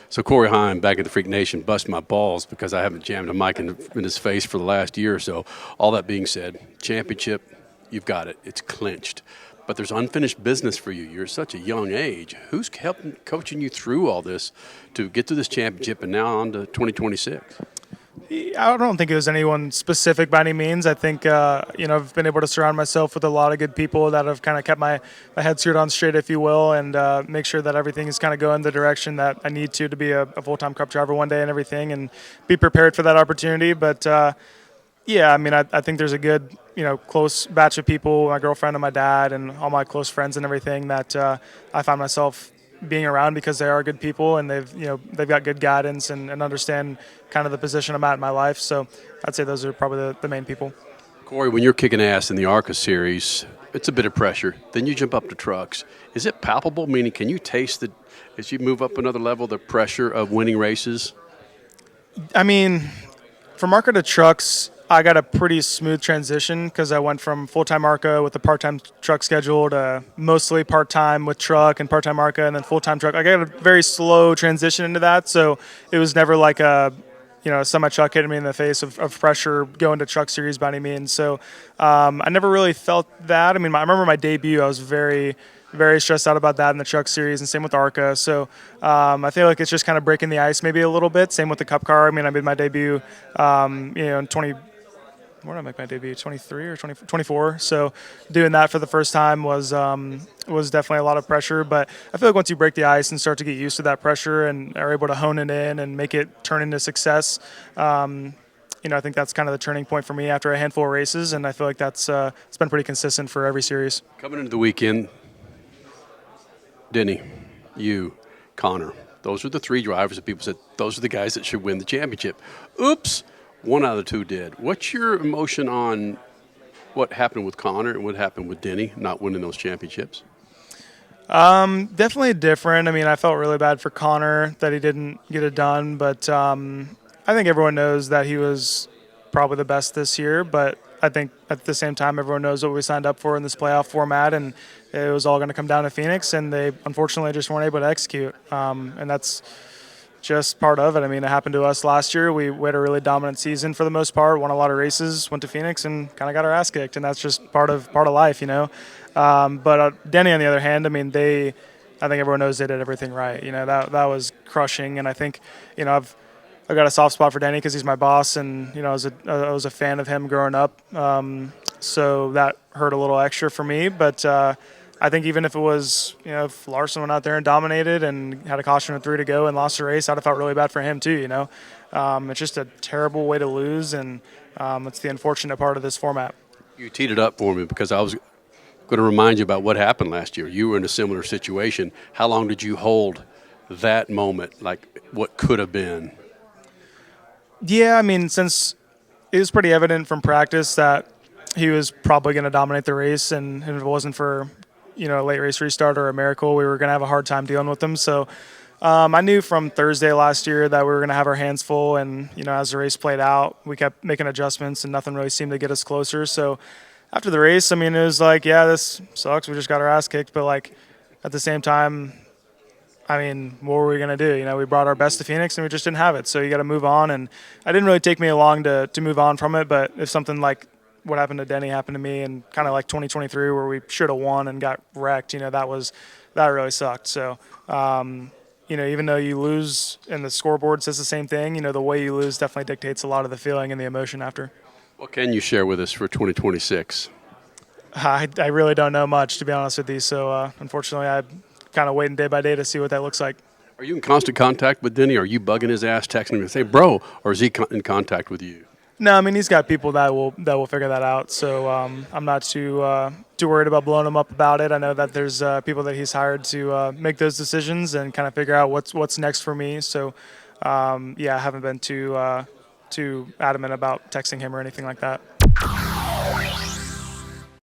So Corey Heim back at the Freak Nation bust my balls because I haven't jammed a mic in his face for the last year or so. All that being said, championship, you've got it. It's clinched. But there's unfinished business for you. You're such a young age. Who's helping coaching you through all this to get to this championship and now on to 2026? I don't think it was anyone specific by any means. I think, I've been able to surround myself with a lot of good people that have kind of kept my head screwed on straight, if you will, and make sure that everything is kind of going the direction that I need to be a full-time Cup driver one day and everything, and be prepared for that opportunity. But, I think there's a good, close batch of people, my girlfriend and my dad and all my close friends and everything that I find myself being around because they are good people and they've got good guidance and understand kind of the position I'm at in my life. So I'd say those are probably the main people. Corey, when you're kicking ass in the ARCA series, it's a bit of pressure. Then you jump up to trucks. Is it palpable? Meaning, can you taste it as you move up another level, the pressure of winning races? I mean, from ARCA to trucks, I got a pretty smooth transition because I went from full-time ARCA with a part-time truck schedule to mostly part-time with truck and part-time ARCA and then full-time truck. I got a very slow transition into that, so it was never like a semi-truck hitting me in the face of pressure going to Truck Series by any means. So I never really felt that. I mean, I remember my debut, I was very, very stressed out about that in the Truck Series, and same with ARCA. So I feel like it's just kind of breaking the ice maybe a little bit. Same with the Cup car. I mean, I made my debut, in 20. Where did I make my debut? 23 or 24. So doing that for the first time was definitely a lot of pressure. But I feel like once you break the ice and start to get used to that pressure and are able to hone it in and make it turn into success, I think that's kind of the turning point for me after a handful of races. And I feel like that's it's been pretty consistent for every series. Coming into the weekend, Denny, you, Connor, those are the three drivers that people said those are the guys that should win the championship. Oops. One out of the two did. What's your emotion on what happened with Connor and what happened with Denny not winning those championships? Definitely different. I mean, I felt really bad for Connor that he didn't get it done, but I think everyone knows that he was probably the best this year. But I think at the same time, everyone knows what we signed up for in this playoff format, and it was all going to come down to Phoenix, and they unfortunately just weren't able to execute. And that's just part of it. I mean, it happened to us last year. We had a really dominant season for the most part, won a lot of races, went to Phoenix, and kind of got our ass kicked. And that's just part of life, But Denny, on the other hand, I mean, I think everyone knows they did everything right. That was crushing. And I think, I've got a soft spot for Denny because he's my boss, and I was a fan of him growing up. So that hurt a little extra for me, but. I think even if it was, if Larson went out there and dominated and had a caution with 3 to go and lost the race, I'd have felt really bad for him too, It's just a terrible way to lose, and it's the unfortunate part of this format. You teed it up for me because I was going to remind you about what happened last year. You were in a similar situation. How long did you hold that moment, like what could have been? Yeah, I mean, since it was pretty evident from practice that he was probably going to dominate the race, and if it wasn't for a late race restart or a miracle, we were going to have a hard time dealing with them. So I knew from Thursday last year that we were going to have our hands full. And, as the race played out, we kept making adjustments and nothing really seemed to get us closer. So after the race, I mean, it was like, yeah, this sucks. We just got our ass kicked. But, like, at the same time, I mean, what were we going to do? We brought our best to Phoenix and we just didn't have it. So you got to move on. And it didn't really take me long to move on from it. But if something like what happened to Denny happened to me, and kind of like 2023 where we should have won and got wrecked, that really sucked. So, even though you lose and the scoreboard says the same thing, the way you lose definitely dictates a lot of the feeling and the emotion after. What can you share with us for 2026? I really don't know much, to be honest with you. So, unfortunately, I'm kind of waiting day by day to see what that looks like. Are you in constant contact with Denny? Are you bugging his ass, texting him and say, bro, or is he in contact with you? No, I mean, he's got people that will figure that out. So I'm not too worried about blowing him up about it. I know that there's people that he's hired to make those decisions and kind of figure out what's next for me. So I haven't been too adamant about texting him or anything like that.